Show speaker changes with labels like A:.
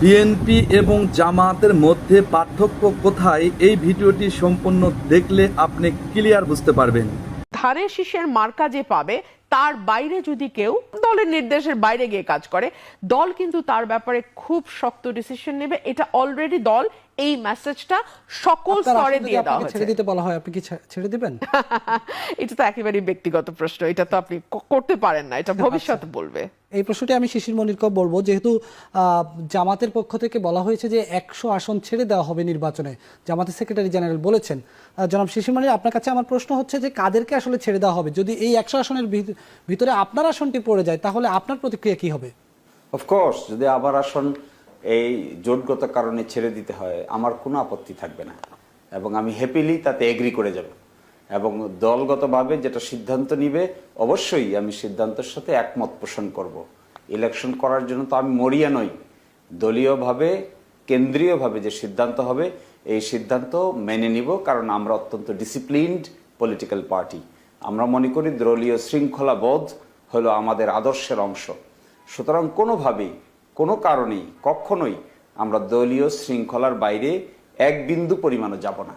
A: BNP এবং জামায়াতের মধ্যে পার্থক্য কোথায়, এই ভিডিওটি সম্পূর্ণ দেখলে আপনি ক্লিয়ার বুঝতে পারবেন।
B: ধানের শীষের মার্কা যে পাবে তার বাইরে যদি কেউ দলের নির্দেশের বাইরে গিয়ে কাজ করে, দল কিন্তু তার ব্যাপারে খুব শক্ত ডিসিশন নেবে। এটা অলরেডি দল এই মেসেজটা সকল স্তরে দিয়ে দেওয়া হয়েছে।
C: ছেড়ে দিতে বলা হয়, আপনি কি ছেড়ে দিবেন?
B: এটা তো একেবারেই ব্যক্তিগত প্রশ্ন, এটা তো আপনি করতে পারেন না, এটা ভবিষ্যতে বলবে।
C: এই প্রশ্নটি আমি শিশির মনিরকেও বলবো, যেহেতু জামাতের পক্ষ থেকে বলা হয়েছে যে 100 আসন ছেড়ে দেওয়া হবে নির্বাচনে, জামাতের সেক্রেটারি জেনারেল বলেছেন। জনাব শিশির মনির, আপনার কাছে আমার প্রশ্ন হচ্ছে যে কাদেরকে আসলে ছেড়ে দেওয়া হবে? যদি এই 100 আসনের ভিতরে আপনার আসনটি পড়ে যায়, তাহলে আপনার প্রতিক্রিয়া কি হবে?
D: অফকোর্স, যদি আবার আসন এই জোটগত কারণে ছেড়ে দিতে হয়, আমার কোনো আপত্তি থাকবে না এবং আমি হ্যাপিলি তাতে এগ্রি করে যাব এবং দলগতভাবে যেটা সিদ্ধান্ত নিবে অবশ্যই আমি সিদ্ধান্তের সাথে একমত পোষণ করব। ইলেকশন করার জন্য তো আমি মরিয়া নই। দলীয়ভাবে কেন্দ্রীয়ভাবে যে সিদ্ধান্ত হবে এই সিদ্ধান্ত মেনে নিব, কারণ আমরা অত্যন্ত ডিসিপ্লিনড পলিটিক্যাল পার্টি। আমরা মনে করি দলীয় শৃঙ্খলাবোধ হলো আমাদের আদর্শের অংশ। সুতরাং কোনোভাবেই কোনো কারণেই কখনোই আমরা দলীয় শৃঙ্খলার বাইরে এক বিন্দু পরিমাণও যাব না।